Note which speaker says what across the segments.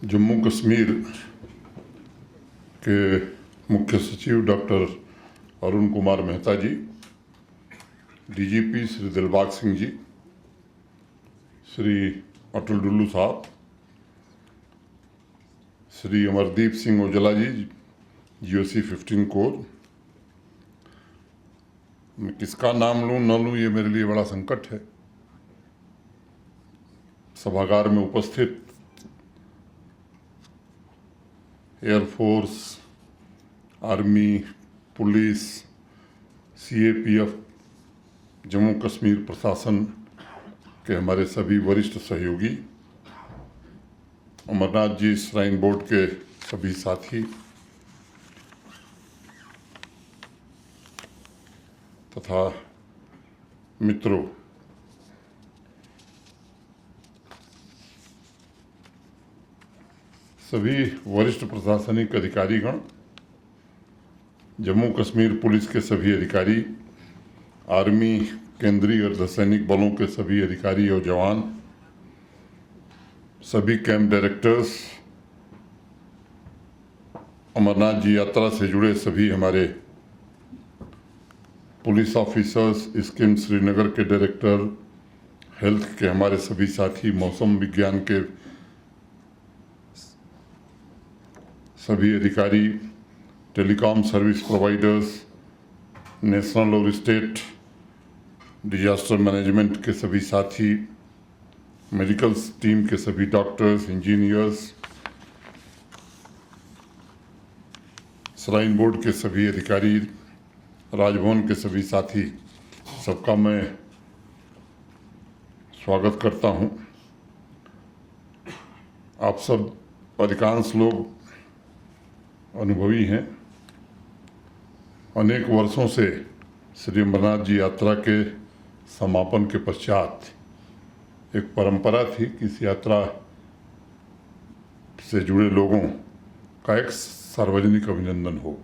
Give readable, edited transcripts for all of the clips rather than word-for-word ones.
Speaker 1: जम्मू कश्मीर के मुख्य सचिव डॉक्टर अरुण कुमार मेहता जी, डीजीपी श्री दिलबाग सिंह जी, श्री अटल डुल्लू साहब, श्री अमरदीप सिंह ओजला जी, GOC 15 कोर। मैं किसका नाम लूं न लूं ये मेरे लिए बड़ा संकट है। सभागार में उपस्थित air force, army, police, CAPF, Jammu Kashmir प्रशासन के हमारे सभी वरिष्ठ सहयोगी, अमरनाथ जी श्राइन बोर्ड के सभी साथी तथा मित्रों, सभी वरिष्ठ प्रशासनिक अधिकारीगण, जम्मू कश्मीर पुलिस के सभी अधिकारी, आर्मी, केंद्रीय अर्धसैनिक बलों के सभी अधिकारी और जवान, सभी कैंप डायरेक्टर्स, अमरनाथ जी यात्रा से जुड़े सभी हमारे पुलिस ऑफिसर्स, स्कीम श्रीनगर के डायरेक्टर, हेल्थ के हमारे सभी साथी, मौसम विज्ञान के सभी अधिकारी, टेलीकॉम सर्विस प्रोवाइडर्स, नेशनल और स्टेट डिजास्टर मैनेजमेंट के सभी साथी, मेडिकल टीम के सभी डॉक्टर्स, इंजीनियर्स, श्राइन बोर्ड के सभी अधिकारी, राजभवन के सभी साथी, सबका मैं स्वागत करता हूं। आप सब अधिकांश लोग अनुभवी हैं। अनेक वर्षों से श्री अमरनाथ जी यात्रा के समापन के पश्चात एक परंपरा थी कि इस यात्रा से जुड़े लोगों का एक सार्वजनिक अभिनंदन हो।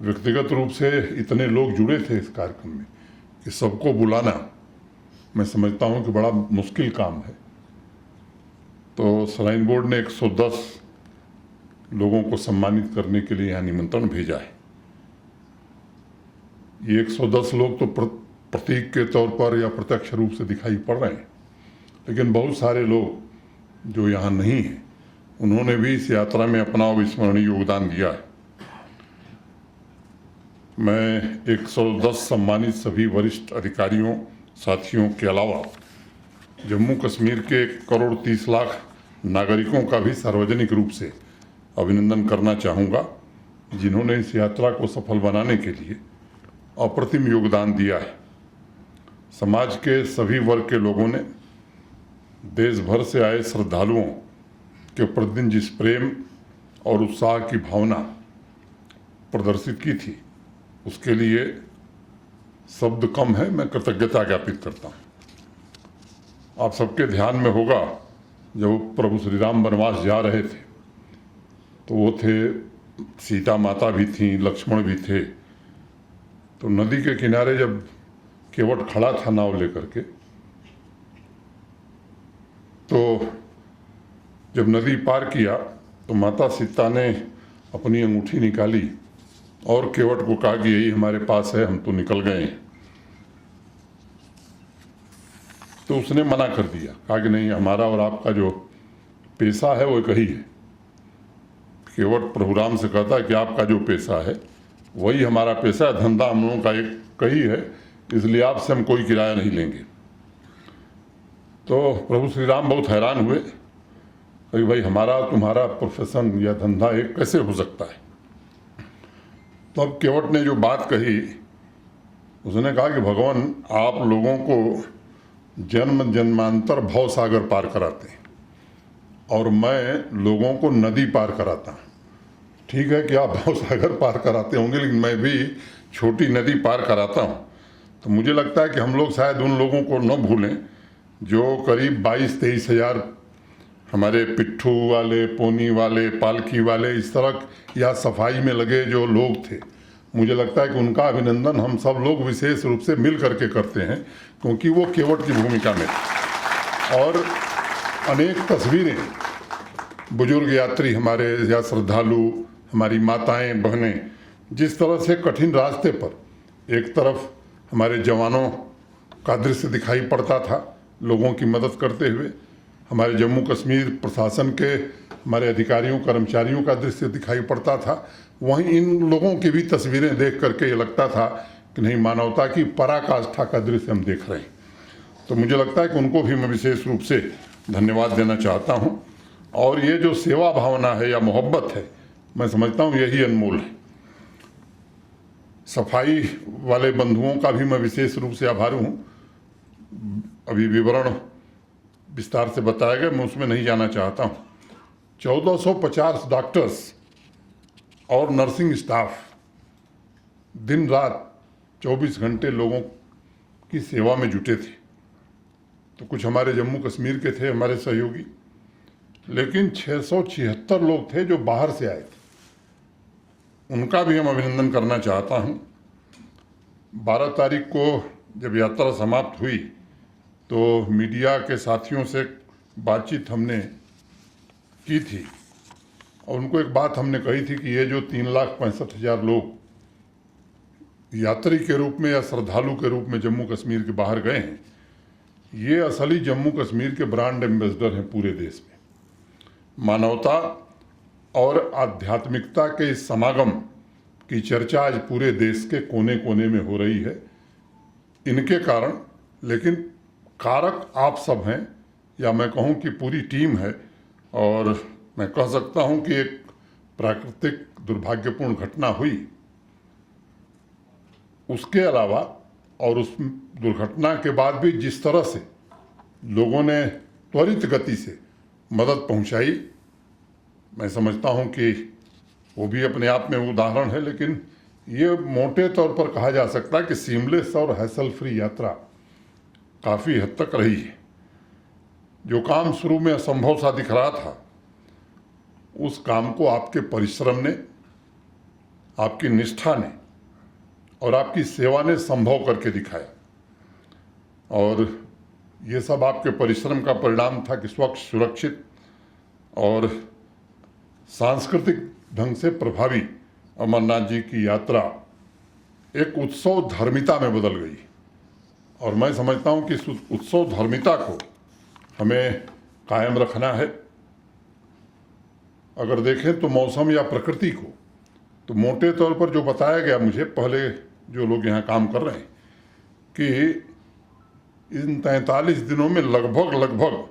Speaker 1: व्यक्तिगत रूप से इतने लोग जुड़े थे इस कार्यक्रम में कि सबको बुलाना मैं समझता हूं कि बड़ा मुश्किल काम है। तो श्राइन बोर्ड ने 110 लोगों को सम्मानित करने के लिए यहाँ निमंत्रण भेजा है। ये 110 लोग तो प्रतीक के तौर पर या प्रत्यक्ष रूप से दिखाई पड़ रहे हैं, लेकिन बहुत सारे लोग जो यहाँ नहीं हैं उन्होंने भी इस यात्रा में अपना अविस्मरणीय योगदान दिया है। मैं 110 सम्मानित सभी वरिष्ठ अधिकारियों, साथियों के अलावा जम्मू कश्मीर के 1,30,00,000 नागरिकों का भी सार्वजनिक रूप से अभिनंदन करना चाहूँगा, जिन्होंने इस यात्रा को सफल बनाने के लिए अप्रतिम योगदान दिया है। समाज के सभी वर्ग के लोगों ने देश भर से आए श्रद्धालुओं के प्रतिदिन जिस प्रेम और उत्साह की भावना प्रदर्शित की थी, उसके लिए शब्द कम है। मैं कृतज्ञता ज्ञापित करता हूँ। आप सबके ध्यान में होगा जब प्रभु श्री राम वनवास जा रहे थे तो वो थे, सीता माता भी थी, लक्ष्मण भी थे। तो नदी के किनारे जब केवट खड़ा था नाव लेकर के, तो जब नदी पार किया तो माता सीता ने अपनी अंगूठी निकाली और केवट को कहा कि यही हमारे पास है, हम तो निकल गए हैं। तो उसने मना कर दिया, कहा कि नहीं, हमारा और आपका जो पेशा है वो एक ही है। केवट प्रभु राम से कहता है कि आपका जो पेशा है वही हमारा पेशा है, धंधा हम लोगों का एक ही है, इसलिए आपसे हम कोई किराया नहीं लेंगे। तो प्रभु श्री राम बहुत हैरान हुए कि भाई हमारा तुम्हारा प्रोफेशन या धंधा एक कैसे हो सकता है। तो अब केवट ने जो बात कही, उसने कहा कि भगवान आप लोगों को जन्म जन्मांतर भव सागर पार कराते हैं और मैं लोगों को नदी पार कराता हूँ। ठीक है कि आप भव सागर पार कराते होंगे, लेकिन मैं भी छोटी नदी पार कराता हूँ। तो मुझे लगता है कि हम लोग शायद उन लोगों को न भूलें जो करीब 22-23 हज़ार हमारे पिट्ठू वाले, पोनी वाले, पालकी वाले, इस तरह या सफाई में लगे जो लोग थे। मुझे लगता है कि उनका अभिनंदन हम सब लोग विशेष रूप से मिल करके करते हैं, क्योंकि वो केवट की भूमिका में। और अनेक तस्वीरें बुजुर्ग यात्री हमारे या श्रद्धालु, हमारी माताएं बहनें जिस तरह से कठिन रास्ते पर एक तरफ हमारे जवानों का दृश्य दिखाई पड़ता था लोगों की मदद करते हुए, हमारे जम्मू कश्मीर प्रशासन के हमारे अधिकारियों कर्मचारियों का दृश्य दिखाई पड़ता था, वहीं इन लोगों की भी तस्वीरें देख करके ये लगता था कि नहीं, मानवता की पराकाष्ठा का दृश्य हम देख रहे हैं। तो मुझे लगता है कि उनको भी मैं विशेष रूप से धन्यवाद देना चाहता हूं। और ये जो सेवा भावना है या मोहब्बत है, मैं समझता हूं यही अनमोल है। सफाई वाले बंधुओं का भी मैं विशेष रूप से आभारी हूं। अभी विवरण विस्तार से बताया गया, मैं उसमें नहीं जाना चाहता हूं। 1450 डॉक्टर्स और नर्सिंग स्टाफ दिन रात 24 घंटे लोगों की सेवा में जुटे थे। तो कुछ हमारे जम्मू कश्मीर के थे हमारे सहयोगी, लेकिन 676 लोग थे जो बाहर से आए थे, उनका भी हम अभिनंदन करना चाहता हूं। 12 तारीख को जब यात्रा समाप्त हुई तो मीडिया के साथियों से बातचीत हमने की थी और उनको एक बात हमने कही थी कि ये जो 3,65,000 लोग यात्री के रूप में या श्रद्धालु के रूप में जम्मू कश्मीर के बाहर गए हैं, ये असली जम्मू कश्मीर के ब्रांड एम्बेसडर हैं पूरे देश में। मानवता और आध्यात्मिकता के इस समागम की चर्चा आज पूरे देश के कोने कोने में हो रही है। इनके कारण, लेकिन कारक आप सब हैं, या मैं कहूं कि पूरी टीम है। और मैं कह सकता हूं कि एक प्राकृतिक दुर्भाग्यपूर्ण घटना हुई, उसके अलावा और उस दुर्घटना के बाद भी जिस तरह से लोगों ने त्वरित गति से मदद पहुंचाई, मैं समझता हूं कि वो भी अपने आप में उदाहरण है। लेकिन ये मोटे तौर पर कहा जा सकता है कि सीमलेस और हैसल फ्री यात्रा काफ़ी हद तक रही है। जो काम शुरू में असंभव सा दिख रहा था, उस काम को आपके परिश्रम ने, आपकी निष्ठा ने और आपकी सेवा ने संभव करके दिखाया। और ये सब आपके परिश्रम का परिणाम था कि स्वच्छ, सुरक्षित और सांस्कृतिक ढंग से प्रभावी अमरनाथ जी की यात्रा एक उत्सव धर्मिता में बदल गई। और मैं समझता हूं कि इस उत्सव धर्मिता को हमें कायम रखना है। अगर देखें तो मौसम या प्रकृति को, तो मोटे तौर पर जो बताया गया मुझे, पहले जो लोग यहाँ काम कर रहे हैं, कि इन 43 दिनों में लगभग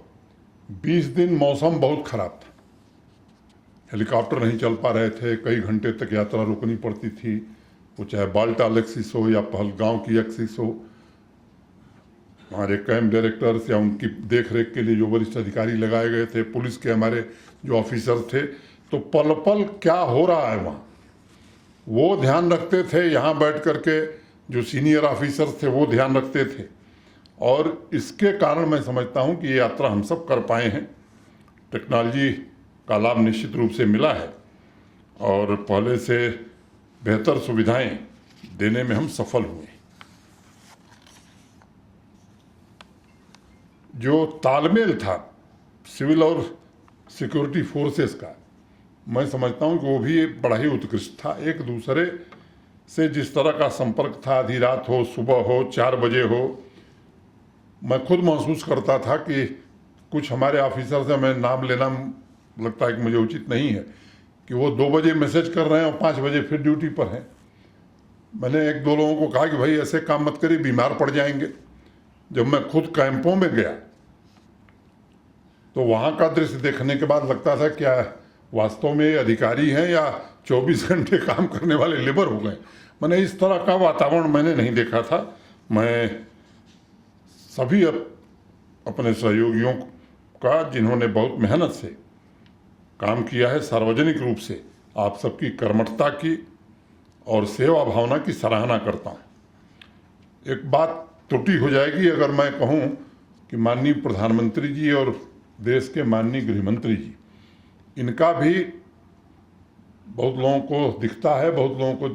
Speaker 1: 20 दिन मौसम बहुत खराब था। हेलीकॉप्टर नहीं चल पा रहे थे, कई घंटे तक यात्रा रुकनी पड़ती थी, वो चाहे बाल्टाल एक्सिस हो या पहलगांव की एक्सिस हो। हमारे कैंप डायरेक्टर्स या उनकी देख रेख के लिए जो वरिष्ठ अधिकारी लगाए गए थे, पुलिस के हमारे जो ऑफिसर थे, तो पल पल क्या हो रहा है वहाँ वो ध्यान रखते थे। यहाँ बैठ करके जो सीनियर ऑफिसर्स थे वो ध्यान रखते थे। और इसके कारण मैं समझता हूँ कि ये यात्रा हम सब कर पाए हैं। टेक्नोलॉजी का लाभ निश्चित रूप से मिला है और पहले से बेहतर सुविधाएं देने में हम सफल हुए। जो तालमेल था सिविल और सिक्योरिटी फोर्सेस का, मैं समझता हूं कि वो भी बड़ा ही उत्कृष्ट था। एक दूसरे से जिस तरह का संपर्क था, आधी रात हो, सुबह हो, 4 बजे हो, मैं खुद महसूस करता था कि कुछ हमारे ऑफिसर से, मैं नाम लेना लगता है कि मुझे उचित नहीं है, कि वो 2 बजे मैसेज कर रहे हैं और 5 बजे फिर ड्यूटी पर हैं। मैंने 1-2 लोगों को कहा कि भाई ऐसे काम मत करिए, बीमार पड़ जाएंगे। जब मैं खुद कैंपों में गया तो वहाँ का दृश्य देखने के बाद लगता था क्या वास्तव में अधिकारी हैं या 24 घंटे काम करने वाले लेबर हो गए। मैंने इस तरह का वातावरण मैंने नहीं देखा था। मैं सभी अपने सहयोगियों का, जिन्होंने बहुत मेहनत से काम किया है, सार्वजनिक रूप से आप सबकी कर्मठता की और सेवा भावना की सराहना करता हूँ। एक बात त्रुटि हो जाएगी अगर मैं कहूँ कि माननीय प्रधानमंत्री जी और देश के माननीय गृह मंत्री जी, इनका भी बहुत लोगों को दिखता है, बहुत लोगों को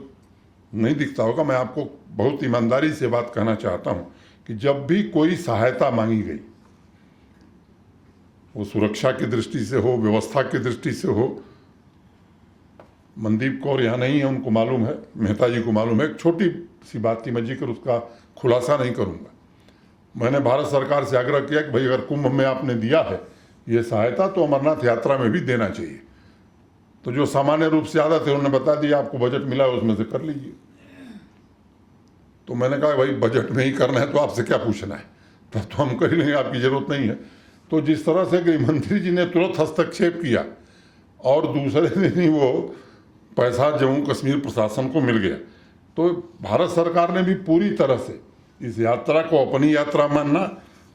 Speaker 1: नहीं दिखता होगा। मैं आपको बहुत ईमानदारी से बात कहना चाहता हूँ कि जब भी कोई सहायता मांगी गई, वो सुरक्षा की दृष्टि से हो, व्यवस्था की दृष्टि से हो। मनदीप कौर यहाँ नहीं है, उनको मालूम है, मेहता जी को मालूम है। एक छोटी सी बात थी, मैं जिक्र उसका खुलासा नहीं करूँगा। मैंने भारत सरकार से आग्रह किया कि भाई अगर कुंभ में आपने दिया है ये सहायता तो अमरनाथ यात्रा में भी देना चाहिए। तो जो सामान्य रूप से आदत है उन्होंने बता दिया आपको बजट मिला है उसमें से कर लीजिए। तो मैंने कहा भाई बजट में ही करना है तो आपसे क्या पूछना है, तब तो हम कर लेंगे, आपकी ज़रूरत नहीं है। तो जिस तरह से गृह मंत्री जी ने तुरंत हस्तक्षेप किया और दूसरे दिन ही वो पैसा जम्मू कश्मीर प्रशासन को मिल गया। तो भारत सरकार ने भी पूरी तरह से इस यात्रा को अपनी यात्रा मानना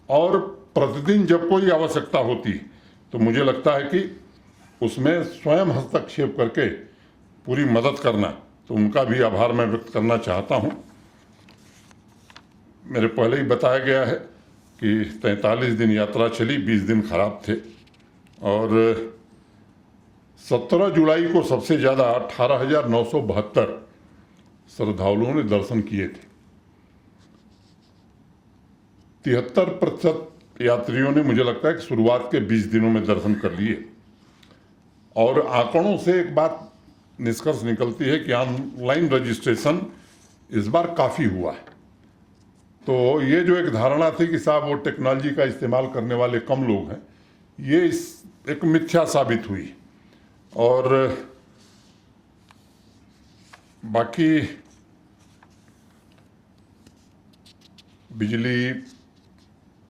Speaker 1: और प्रतिदिन जब कोई आवश्यकता होती है तो मुझे लगता है कि उसमें स्वयं हस्तक्षेप करके पूरी मदद करना, तो उनका भी आभार मैं व्यक्त करना चाहता हूँ। मेरे पहले ही बताया गया है कि 43 दिन यात्रा चली, 20 दिन खराब थे और 17 जुलाई को सबसे ज़्यादा 18,972 श्रद्धालुओं ने दर्शन किए थे। 73% यात्रियों ने मुझे लगता है कि शुरुआत के 20 दिनों में दर्शन कर लिए। और आंकड़ों से एक बात निष्कर्ष निकलती है कि ऑनलाइन रजिस्ट्रेशन इस बार काफ़ी हुआ है। तो ये जो एक धारणा थी कि साहब वो टेक्नोलॉजी का इस्तेमाल करने वाले कम लोग हैं, ये एक मिथ्या साबित हुई। और बाकी बिजली